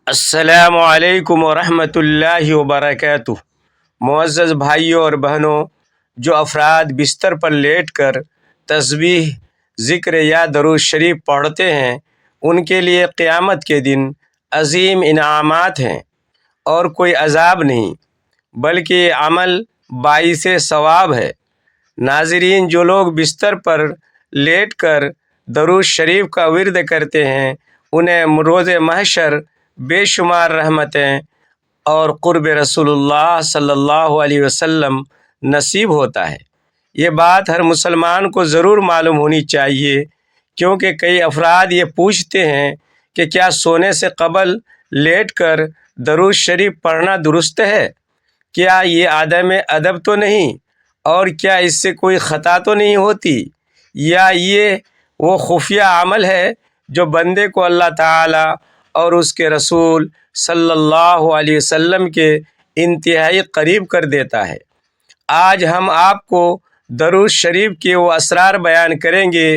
السلام علیکم ورحمۃ اللہ وبرکاتہ۔ معزز بھائیوں اور بہنوں، جو افراد بستر پر لیٹ کر تسبیح، ذکر یا درود شریف پڑھتے ہیں ان کے لیے قیامت کے دن عظیم انعامات ہیں اور کوئی عذاب نہیں بلکہ عمل باعث ثواب ہے۔ ناظرین، جو لوگ بستر پر لیٹ کر درود شریف کا ورد کرتے ہیں انہیں روز محشر بے شمار رحمتیں اور قرب رسول اللہ صلی اللہ علیہ وسلم نصیب ہوتا ہے۔ یہ بات ہر مسلمان کو ضرور معلوم ہونی چاہیے، کیونکہ کئی افراد یہ پوچھتے ہیں کہ کیا سونے سے قبل لیٹ کر درود شریف پڑھنا درست ہے؟ کیا یہ عدم ادب تو نہیں؟ اور کیا اس سے کوئی خطا تو نہیں ہوتی؟ یا یہ وہ خفیہ عمل ہے جو بندے کو اللہ تعالی اور اس کے رسول صلی اللہ علیہ وسلم کے انتہائی قریب کر دیتا ہے؟ آج ہم آپ کو درود شریف کے وہ اسرار بیان کریں گے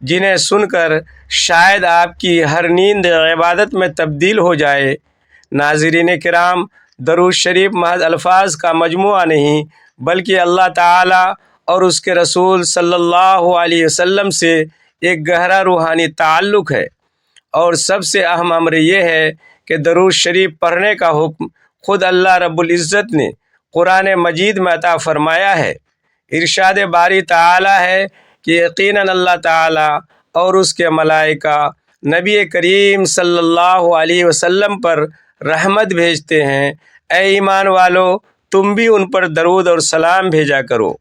جنہیں سن کر شاید آپ کی ہر نیند عبادت میں تبدیل ہو جائے۔ ناظرین کرام، درود شریف محض الفاظ کا مجموعہ نہیں بلکہ اللہ تعالی اور اس کے رسول صلی اللہ علیہ وسلم سے ایک گہرا روحانی تعلق ہے، اور سب سے اہم امر یہ ہے کہ درود شریف پڑھنے کا حکم خود اللہ رب العزت نے قرآن مجید میں عطا فرمایا ہے۔ ارشاد باری تعالی ہے کہ یقیناً اللہ تعالی اور اس کے ملائکہ نبی کریم صلی اللہ علیہ وسلم پر رحمت بھیجتے ہیں۔ اے ایمان والو، تم بھی ان پر درود اور سلام بھیجا کرو۔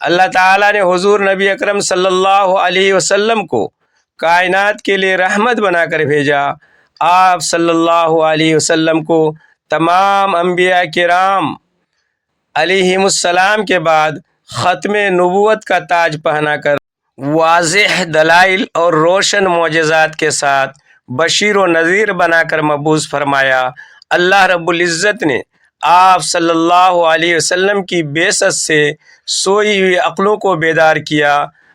اللہ تعالیٰ نے حضور نبی اکرم صلی اللہ علیہ وسلم کو کائنات کے لیے رحمت بنا کر بھیجا۔ آپ صلی اللہ علیہ وسلم کو تمام انبیاء کرام علیہم السلام کے بعد ختم نبوت کا تاج پہنا کر واضح دلائل اور روشن معجزات کے ساتھ بشیر و نذیر بنا کر مبعوث فرمایا۔ اللہ رب العزت نے آپ صلی اللہ علیہ وسلم کی بعثت سے سوئی ہوئی عقلوں کو بیدار کیا،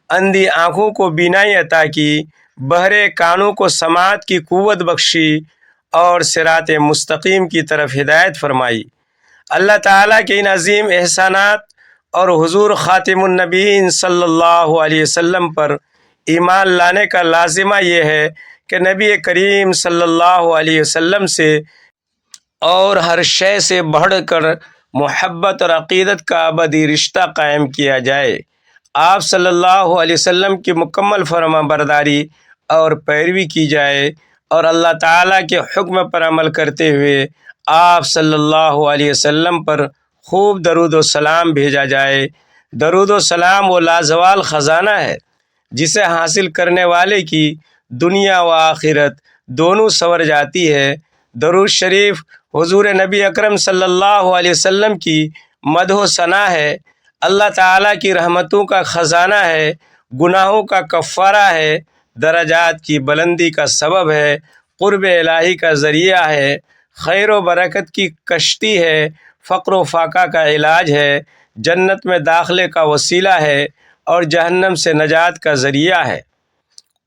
اندھی آنکھوں کو بینائی عطا کی، بہرے کانوں کو سماعت کی قوت بخشی اور صراط مستقیم کی طرف ہدایت فرمائی۔ اللہ تعالیٰ کے ان عظیم احسانات اور حضور خاتم النبیین صلی اللہ علیہ وسلم پر ایمان لانے کا لازمہ یہ ہے کہ نبی کریم صلی اللہ علیہ وسلم سے اور ہر شے سے بڑھ کر محبت اور عقیدت کا ابدی رشتہ قائم کیا جائے۔ آپ صلی اللہ علیہ وسلم کی مکمل فرما برداری اور پیروی کی جائے، اور اللہ تعالیٰ کے حکم پر عمل کرتے ہوئے آپ صلی اللہ علیہ وسلم پر خوب درود و سلام بھیجا جائے۔ درود و سلام وہ لازوال خزانہ ہے جسے حاصل کرنے والے کی دنیا و آخرت دونوں سنور جاتی ہے۔ درود شریف حضور نبی اکرم صلی اللہ علیہ وسلم کی مدح و ثنا ہے، اللہ تعالیٰ کی رحمتوں کا خزانہ ہے، گناہوں کا کفارہ ہے، درجات کی بلندی کا سبب ہے، قرب الہی کا ذریعہ ہے، خیر و برکت کی کشتی ہے، فقر و فاقہ کا علاج ہے، جنت میں داخلے کا وسیلہ ہے اور جہنم سے نجات کا ذریعہ ہے۔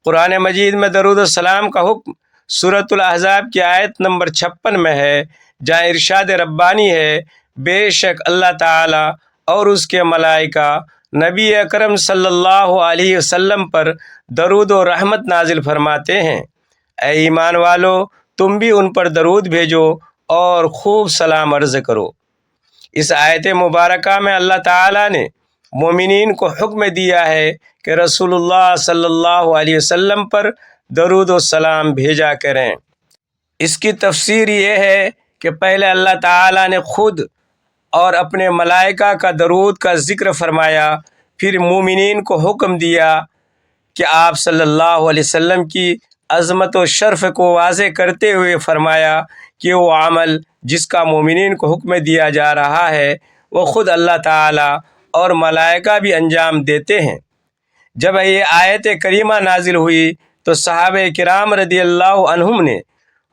قرآن مجید میں درود و سلام کا حکم سورۃ الاحزاب کی آیت نمبر 56 میں ہے، جہاں ارشاد ربانی ہے، بے شک اللہ تعالی اور اس کے ملائکہ نبی اکرم صلی اللہ علیہ وسلم پر درود و رحمت نازل فرماتے ہیں۔ اے ایمان والو، تم بھی ان پر درود بھیجو اور خوب سلام عرض کرو۔ اس آیت مبارکہ میں اللہ تعالیٰ نے مومنین کو حکم دیا ہے کہ رسول اللہ صلی اللہ علیہ وسلم پر درود و سلام بھیجا کریں۔ اس کی تفسیر یہ ہے کہ پہلے اللہ تعالیٰ نے خود اور اپنے ملائکہ کا درود کا ذکر فرمایا، پھر مومنین کو حکم دیا کہ آپ صلی اللہ علیہ وسلم کی عظمت و شرف کو واضح کرتے ہوئے فرمایا کہ وہ عمل جس کا مومنین کو حکم دیا جا رہا ہے وہ خود اللہ تعالیٰ اور ملائکہ بھی انجام دیتے ہیں۔ جب یہ آیت کریمہ نازل ہوئی تو صحابہ کرام رضی اللہ عنہم نے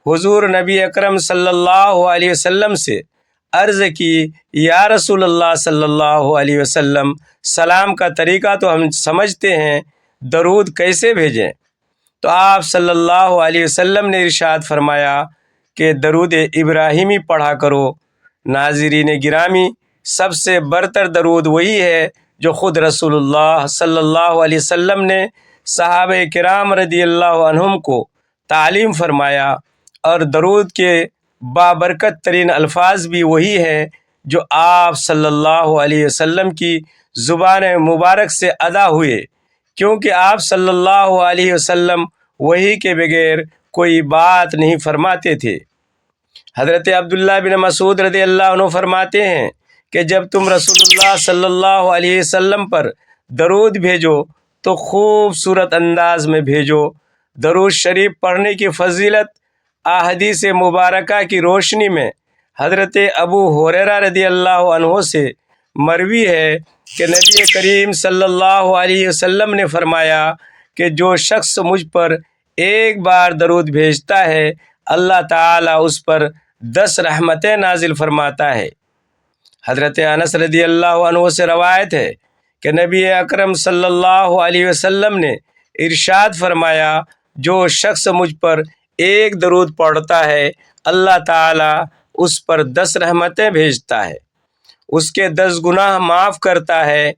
حضور نبی اکرم صلی اللہ علیہ وسلم سے عرض کی، یا رسول اللہ صلی اللہ علیہ وسلم، سلام کا طریقہ تو ہم سمجھتے ہیں، درود کیسے بھیجیں؟ تو آپ صلی اللہ علیہ وسلم نے ارشاد فرمایا کہ درود ابراہیمی پڑھا کرو۔ ناظرین گرامی، سب سے برتر درود وہی ہے جو خود رسول اللہ صلی اللہ علیہ وسلم نے صحابہ کرام رضی اللہ عنہم کو تعلیم فرمایا، اور درود کے بابرکت ترین الفاظ بھی وہی ہیں جو آپ صلی اللہ علیہ وسلم کی زبان مبارک سے ادا ہوئے، کیونکہ آپ صلی اللہ علیہ وسلم وحی کے بغیر کوئی بات نہیں فرماتے تھے۔ حضرت عبداللہ بن مسعود رضی اللہ عنہ فرماتے ہیں کہ جب تم رسول اللہ صلی اللہ علیہ وسلم پر درود بھیجو تو خوبصورت انداز میں بھیجو۔ درود شریف پڑھنے کی فضیلت احادیث مبارکہ کی روشنی میں حضرت ابو ہریرہ رضی اللہ عنہ سے مروی ہے کہ نبی کریم صلی اللہ علیہ وسلم نے فرمایا کہ جو شخص مجھ پر ایک بار درود بھیجتا ہے اللہ تعالیٰ اس پر 10 رحمتیں نازل فرماتا ہے۔ حضرت انس رضی اللہ عنہ سے روایت ہے کہ نبی اکرم صلی اللہ علیہ وسلم نے ارشاد فرمایا جو شخص مجھ پر ایک درود پڑھتا ہے اللہ تعالیٰ اس پر 10 رحمتیں بھیجتا ہے، اس کے 10 گناہ معاف کرتا ہے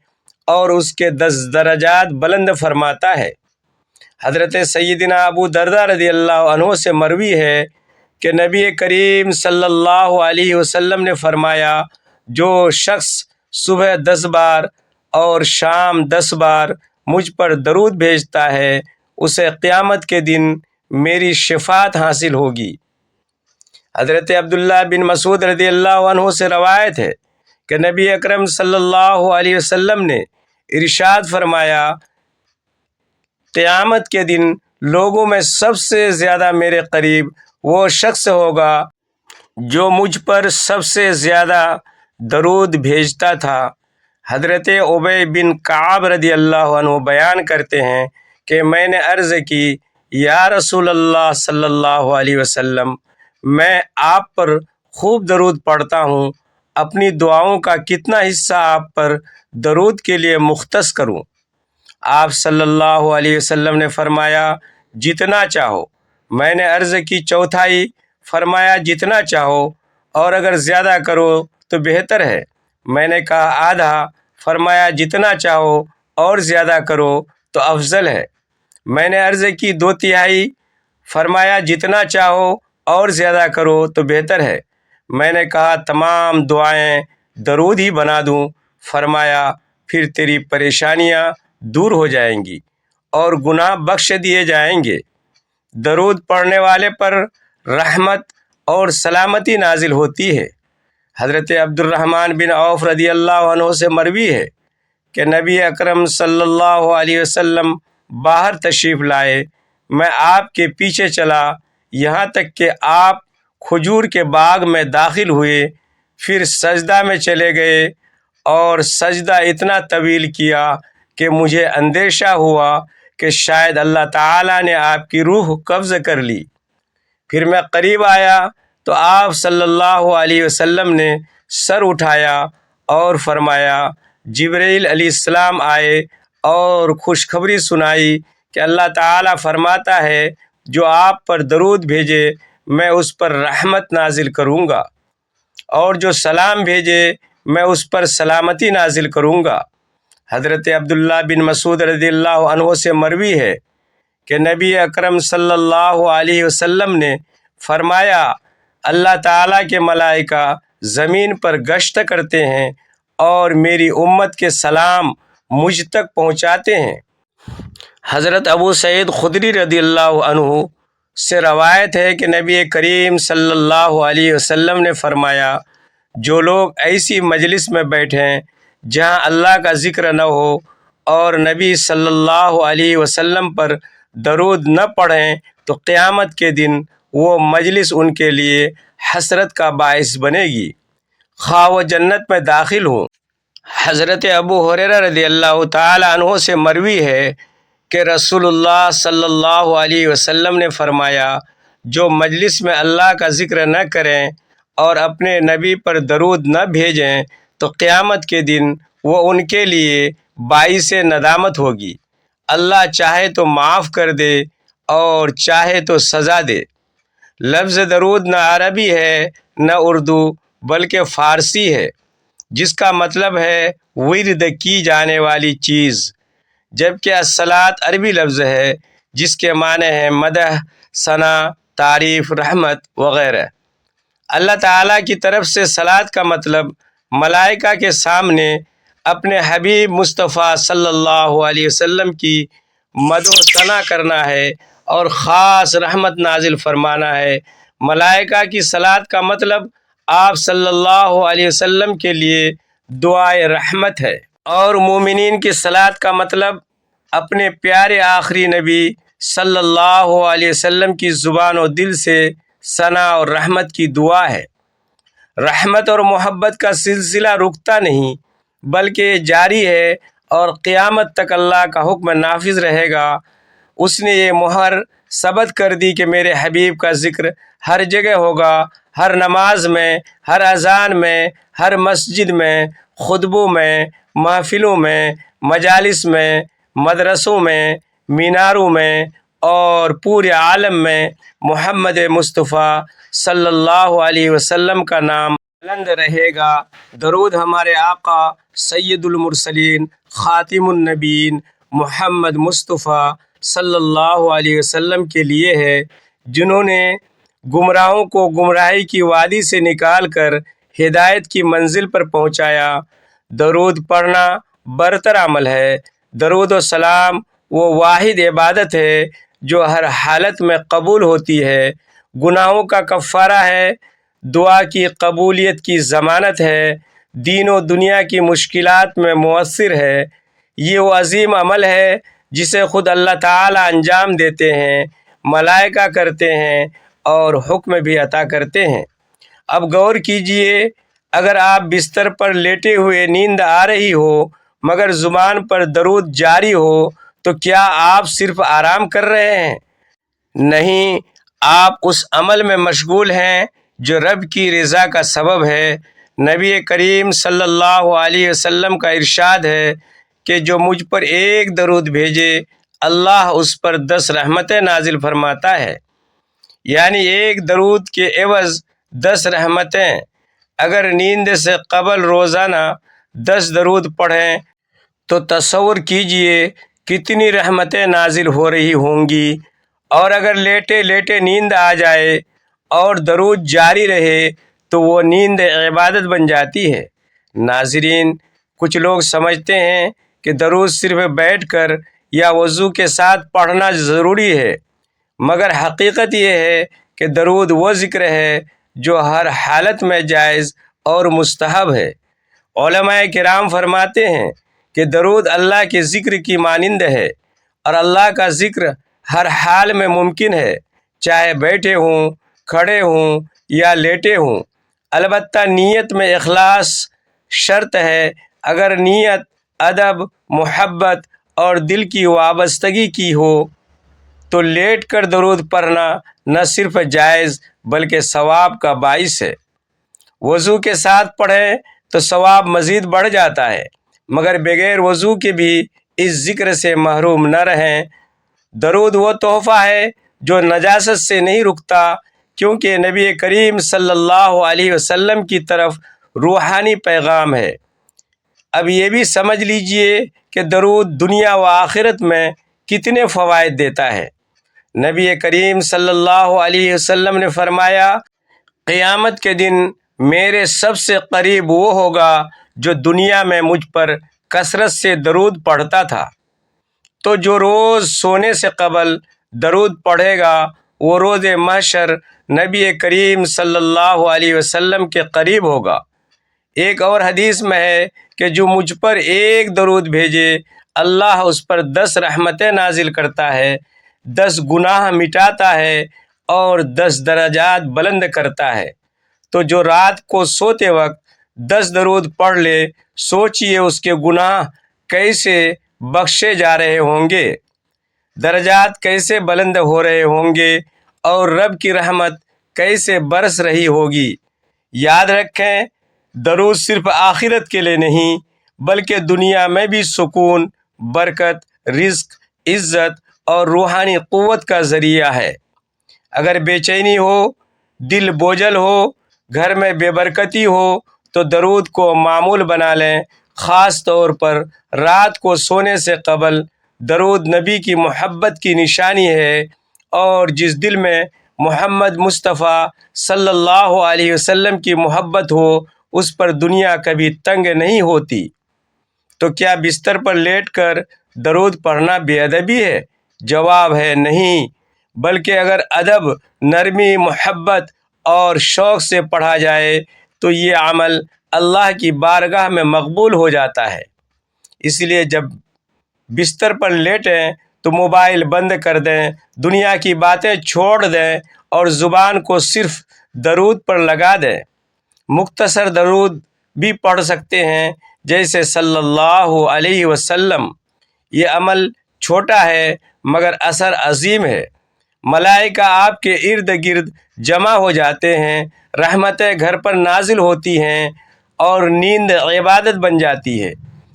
اور اس کے 10 درجات بلند فرماتا ہے۔ حضرت سیدنا ابو درداء رضی اللہ عنہ سے مروی ہے کہ نبی کریم صلی اللہ علیہ وسلم نے فرمایا جو شخص صبح 10 بار اور شام 10 بار مجھ پر درود بھیجتا ہے اسے قیامت کے دن میری شفاعت حاصل ہوگی۔ حضرت عبداللہ بن مسعود رضی اللہ عنہ سے روایت ہے کہ نبی اکرم صلی اللہ علیہ وسلم نے ارشاد فرمایا قیامت کے دن لوگوں میں سب سے زیادہ میرے قریب وہ شخص ہوگا جو مجھ پر سب سے زیادہ درود بھیجتا تھا۔ حضرت ابی بن کعب رضی اللہ عنہ بیان کرتے ہیں کہ میں نے عرض کی یا رسول اللہ صلی اللہ علیہ وسلم، میں آپ پر خوب درود پڑھتا ہوں، اپنی دعاؤں کا کتنا حصہ آپ پر درود کے لیے مختص کروں؟ آپ صلی اللہ علیہ وسلم نے فرمایا جتنا چاہو۔ میں نے عرض کی چوتھائی؟ فرمایا جتنا چاہو، اور اگر زیادہ کرو تو بہتر ہے۔ میں نے کہا آدھا؟ فرمایا جتنا چاہو اور زیادہ کرو تو افضل ہے۔ میں نے عرض کی 2/3؟ فرمایا جتنا چاہو اور زیادہ کرو تو بہتر ہے۔ میں نے کہا تمام دعائیں درود ہی بنا دوں؟ فرمایا پھر تیری پریشانیاں دور ہو جائیں گی اور گناہ بخش دیے جائیں گے۔ درود پڑھنے والے پر رحمت اور سلامتی نازل ہوتی ہے۔ حضرت عبد الرحمن بن عوف رضی اللہ عنہ سے مروی ہے کہ نبی اکرم صلی اللہ علیہ وسلم باہر تشریف لائے، میں آپ کے پیچھے چلا یہاں تک کہ آپ کھجور کے باغ میں داخل ہوئے، پھر سجدہ میں چلے گئے اور سجدہ اتنا طویل کیا کہ مجھے اندیشہ ہوا کہ شاید اللہ تعالیٰ نے آپ کی روح قبض کر لی۔ پھر میں قریب آیا تو آپ صلی اللہ علیہ وسلم نے سر اٹھایا اور فرمایا جبرائیل علیہ السلام آئے اور خوشخبری سنائی کہ اللہ تعالیٰ فرماتا ہے جو آپ پر درود بھیجے میں اس پر رحمت نازل کروں گا، اور جو سلام بھیجے میں اس پر سلامتی نازل کروں گا۔ حضرت عبداللہ بن مسعود رضی اللہ عنہ سے مروی ہے کہ نبی اکرم صلی اللہ علیہ وسلم نے فرمایا اللہ تعالیٰ کے ملائکہ زمین پر گشت کرتے ہیں اور میری امت کے سلام مجھ تک پہنچاتے ہیں۔ حضرت ابو سعید خدری رضی اللہ عنہ سے روایت ہے کہ نبی کریم صلی اللہ علیہ وسلم نے فرمایا جو لوگ ایسی مجلس میں بیٹھیں جہاں اللہ کا ذکر نہ ہو اور نبی صلی اللہ علیہ وسلم پر درود نہ پڑھیں تو قیامت کے دن وہ مجلس ان کے لیے حسرت کا باعث بنے گی، خواہ وہ جنت میں داخل ہوں۔ حضرت ابو ہریرہ رضی اللہ تعالی عنہ سے مروی ہے کہ رسول اللہ صلی اللہ علیہ وسلم نے فرمایا جو مجلس میں اللہ کا ذکر نہ کریں اور اپنے نبی پر درود نہ بھیجیں تو قیامت کے دن وہ ان کے لیے باعث ندامت ہوگی۔ اللہ چاہے تو معاف کر دے اور چاہے تو سزا دے، لفظ درود نہ عربی ہے نہ اردو بلکہ فارسی ہے، جس کا مطلب ہے ورد کی جانے والی چیز، جبکہ الصلاۃ عربی لفظ ہے جس کے معنی ہے مدح، ثنا، تعریف، رحمت وغیرہ۔ اللہ تعالیٰ کی طرف سے صلاۃ کا مطلب ملائکہ کے سامنے اپنے حبیب مصطفیٰ صلی اللہ علیہ وسلم کی مدح و ثنا کرنا ہے اور خاص رحمت نازل فرمانا ہے۔ ملائکہ کی صلاۃ کا مطلب آپ صلی اللہ علیہ وسلم کے لیے دعائے رحمت ہے، اور مومنین کی صلاۃ کا مطلب اپنے پیارے آخری نبی صلی اللہ علیہ وسلم کی زبان و دل سے ثنا اور رحمت کی دعا ہے۔ رحمت اور محبت کا سلسلہ رکتا نہیں بلکہ جاری ہے اور قیامت تک اللہ کا حکم نافذ رہے گا۔ اس نے یہ مہر ثبت کر دی کہ میرے حبیب کا ذکر ہر جگہ ہوگا، ہر نماز میں، ہر اذان میں، ہر مسجد میں، خطبوں میں، محفلوں میں، مجالس میں، مدرسوں میں، میناروں میں اور پورے عالم میں محمد مصطفیٰ صلی اللہ علیہ وسلم کا نام بلند رہے گا۔ درود ہمارے آقا سید المرسلین خاتم النبیین محمد مصطفیٰ صلی اللہ علیہ وسلم کے لیے ہے، جنہوں نے گمراہوں کو گمراہی کی وادی سے نکال کر ہدایت کی منزل پر پہنچایا۔ درود پڑھنا برتر عمل ہے۔ درود و سلام وہ واحد عبادت ہے جو ہر حالت میں قبول ہوتی ہے، گناہوں کا کفارہ ہے، دعا کی قبولیت کی ضمانت ہے، دین و دنیا کی مشکلات میں مؤثر ہے۔ یہ وہ عظیم عمل ہے جسے خود اللہ تعالی انجام دیتے ہیں، ملائکہ کرتے ہیں اور حکم بھی عطا کرتے ہیں۔ اب غور کیجئے، اگر آپ بستر پر لیٹے ہوئے نیند آ رہی ہو مگر زبان پر درود جاری ہو تو کیا آپ صرف آرام کر رہے ہیں؟ نہیں، آپ اس عمل میں مشغول ہیں جو رب کی رضا کا سبب ہے۔ نبی کریم صلی اللہ علیہ وسلم کا ارشاد ہے کہ جو مجھ پر ایک درود بھیجے اللہ اس پر 10 رحمتیں نازل فرماتا ہے، یعنی ایک درود کے عوض 10 رحمتیں۔ اگر نیند سے قبل روزانہ 10 درود پڑھیں تو تصور کیجئے کتنی رحمتیں نازل ہو رہی ہوں گی، اور اگر لیٹے لیٹے نیند آ جائے اور درود جاری رہے تو وہ نیند عبادت بن جاتی ہے۔ ناظرین، کچھ لوگ سمجھتے ہیں کہ درود صرف بیٹھ کر یا وضو کے ساتھ پڑھنا ضروری ہے، مگر حقیقت یہ ہے کہ درود وہ ذکر ہے جو ہر حالت میں جائز اور مستحب ہے۔ علماء کرام فرماتے ہیں کہ درود اللہ کے ذکر کی مانند ہے، اور اللہ کا ذکر ہر حال میں ممکن ہے، چاہے بیٹھے ہوں، کھڑے ہوں یا لیٹے ہوں۔ البتہ نیت میں اخلاص شرط ہے۔ اگر نیت ادب، محبت اور دل کی وابستگی کی ہو تو لیٹ کر درود پڑھنا نہ صرف جائز بلکہ ثواب کا باعث ہے۔ وضو کے ساتھ پڑھیں تو ثواب مزید بڑھ جاتا ہے، مگر بغیر وضو کے بھی اس ذکر سے محروم نہ رہیں۔ درود وہ تحفہ ہے جو نجاست سے نہیں رکتا، کیونکہ نبی کریم صلی اللہ علیہ وسلم کی طرف روحانی پیغام ہے۔ اب یہ بھی سمجھ لیجئے کہ درود دنیا و آخرت میں کتنے فوائد دیتا ہے۔ نبی کریم صلی اللہ علیہ وسلم نے فرمایا، قیامت کے دن میرے سب سے قریب وہ ہوگا جو دنیا میں مجھ پر کثرت سے درود پڑھتا تھا۔ تو جو روز سونے سے قبل درود پڑھے گا وہ روز محشر نبی کریم صلی اللہ علیہ وسلم کے قریب ہوگا۔ ایک اور حدیث میں ہے کہ جو مجھ پر ایک درود بھیجے اللہ اس پر 10 رحمتیں نازل کرتا ہے، 10 گناہ مٹاتا ہے اور 10 درجات بلند کرتا ہے۔ تو جو رات کو سوتے وقت 10 درود پڑھ لے، سوچئے اس کے گناہ کیسے بخشے جا رہے ہوں گے، درجات کیسے بلند ہو رہے ہوں گے اور رب کی رحمت کیسے برس رہی ہوگی۔ یاد رکھیں، درود صرف آخرت کے لیے نہیں بلکہ دنیا میں بھی سکون، برکت، رزق، عزت اور روحانی قوت کا ذریعہ ہے۔ اگر بے چینی ہو، دل بوجھل ہو، گھر میں بے برکتی ہو تو درود کو معمول بنا لیں۔ خاص طور پر رات کو سونے سے قبل درود نبی کی محبت کی نشانی ہے، اور جس دل میں محمد مصطفیٰ صلی اللہ علیہ وسلم کی محبت ہو اس پر دنیا کبھی تنگ نہیں ہوتی۔ تو کیا بستر پر لیٹ کر درود پڑھنا بے ادبی ہے؟ جواب ہے نہیں، بلکہ اگر ادب، نرمی، محبت اور شوق سے پڑھا جائے تو یہ عمل اللہ کی بارگاہ میں مقبول ہو جاتا ہے۔ اس لیے جب بستر پر لیٹیں تو موبائل بند کر دیں، دنیا کی باتیں چھوڑ دیں اور زبان کو صرف درود پر لگا دیں۔ مختصر درود بھی پڑھ سکتے ہیں، جیسے صلی اللہ علیہ وسلم۔ یہ عمل چھوٹا ہے مگر اثر عظیم ہے۔ ملائکہ آپ کے ارد گرد جمع ہو جاتے ہیں، رحمتیں گھر پر نازل ہوتی ہیں اور نیند عبادت بن جاتی ہے۔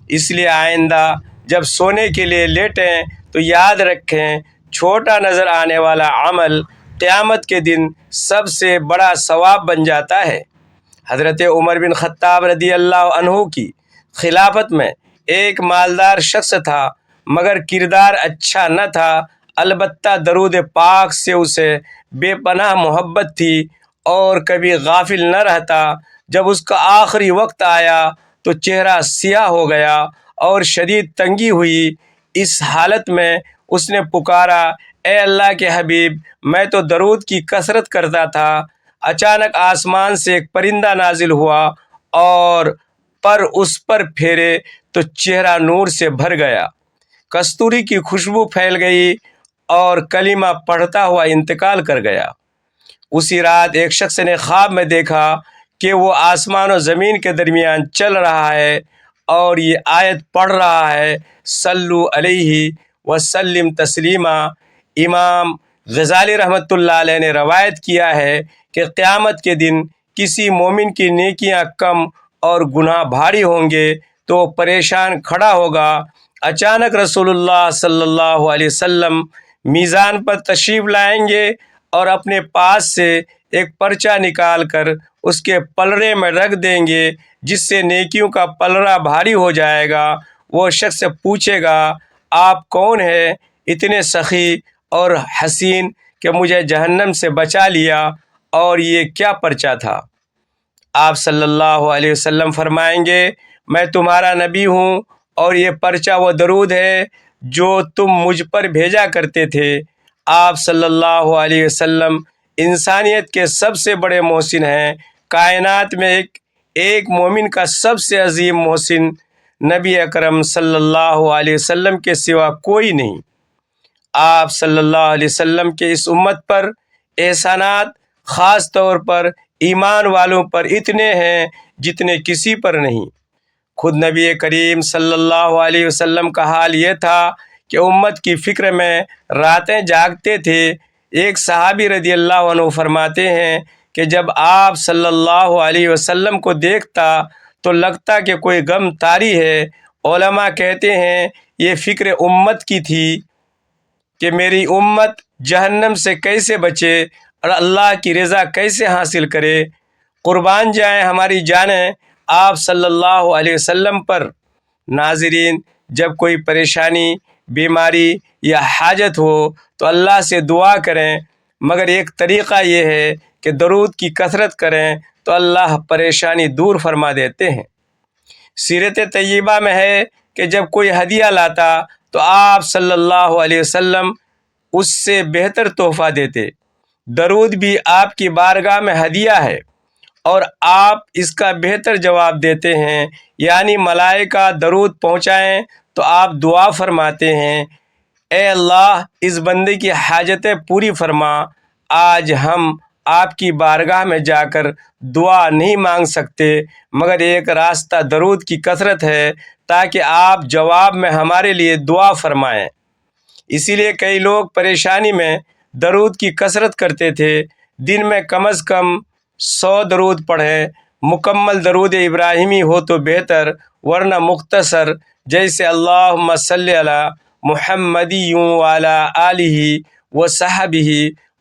اس لیے آئندہ جب سونے کے لیے لیٹیں تو یاد رکھیں، چھوٹا نظر آنے والا عمل قیامت کے دن سب سے بڑا ثواب بن جاتا ہے۔ حضرت عمر بن خطاب رضی اللہ عنہ کی خلافت میں ایک مالدار شخص تھا مگر کردار اچھا نہ تھا، البتہ درود پاک سے اسے بے پناہ محبت تھی اور کبھی غافل نہ رہتا۔ جب اس کا آخری وقت آیا تو چہرہ سیاہ ہو گیا اور شدید تنگی ہوئی۔ اس حالت میں اس نے پکارا، اے اللہ کے حبیب، میں تو درود کی کثرت کرتا تھا۔ اچانک آسمان سے ایک پرندہ نازل ہوا اور پر اس پر پھیرے تو چہرہ نور سے بھر گیا، کستوری کی خوشبو پھیل گئی اور کلمہ پڑھتا ہوا انتقال کر گیا۔ اسی رات ایک شخص نے خواب میں دیکھا کہ وہ آسمان و زمین کے درمیان چل رہا ہے اور یہ آیت پڑھ رہا ہے، صلو علیہ وسلم تسلیما۔ امام غزالی رحمۃ اللہ علیہ نے روایت کیا ہے کہ قیامت کے دن کسی مومن کی نیکیاں کم اور گناہ بھاری ہوں گے تو وہ پریشان کھڑا ہوگا۔ اچانک رسول اللہ صلی اللہ علیہ وسلم میزان پر تشریف لائیں گے اور اپنے پاس سے ایک پرچہ نکال کر اس کے پلڑے میں رکھ دیں گے، جس سے نیکیوں کا پلڑا بھاری ہو جائے گا۔ وہ شخص پوچھے گا، آپ کون ہیں؟ اتنے سخی اور حسین کہ مجھے جہنم سے بچا لیا، اور یہ کیا پرچہ تھا؟ آپ صلی اللہ علیہ وسلم فرمائیں گے، میں تمہارا نبی ہوں اور یہ پرچہ وہ درود ہے جو تم مجھ پر بھیجا کرتے تھے۔ آپ صلی اللہ علیہ وسلم انسانیت کے سب سے بڑے محسن ہیں۔ کائنات میں ایک مومن کا سب سے عظیم محسن نبی اکرم صلی اللہ علیہ وسلم کے سوا کوئی نہیں۔ آپ صلی اللہ علیہ وسلم کے اس امت پر احسانات خاص طور پر ایمان والوں پر اتنے ہیں جتنے کسی پر نہیں۔ خود نبی کریم صلی اللہ علیہ وسلم کا حال یہ تھا کہ امت کی فکر میں راتیں جاگتے تھے۔ ایک صحابی رضی اللہ عنہ فرماتے ہیں کہ جب آپ صلی اللہ علیہ وسلم کو دیکھتا تو لگتا کہ کوئی غم طاری ہے۔ علماء کہتے ہیں یہ فکر امت کی تھی کہ میری امت جہنم سے کیسے بچے اور اللہ کی رضا کیسے حاصل کرے۔ قربان جائیں ہماری جانیں آپ صلی اللہ علیہ وسلم پر۔ ناظرین، جب کوئی پریشانی، بیماری یا حاجت ہو تو اللہ سے دعا کریں، مگر ایک طریقہ یہ ہے کہ درود کی کثرت کریں تو اللہ پریشانی دور فرما دیتے ہیں۔ سیرت طیبہ میں ہے کہ جب کوئی ہدیہ لاتا تو آپ صلی اللہ علیہ وسلم اس سے بہتر تحفہ دیتے۔ درود بھی آپ کی بارگاہ میں ہدیہ ہے اور آپ اس کا بہتر جواب دیتے ہیں، یعنی ملائکہ درود پہنچائیں تو آپ دعا فرماتے ہیں، اے اللہ اس بندے کی حاجتیں پوری فرما۔ آج ہم آپ کی بارگاہ میں جا کر دعا نہیں مانگ سکتے مگر ایک راستہ درود کی کثرت ہے تاکہ آپ جواب میں ہمارے لیے دعا فرمائیں۔ اسی لیے کئی لوگ پریشانی میں درود کی کثرت کرتے تھے۔ دن میں کم از کم 100 درود پڑھیں۔ مکمل درود ابراہیمی ہو تو بہتر، ورنہ مختصر جیسے اللہم صلی علی محمدی وعلی آلہ وصحبہ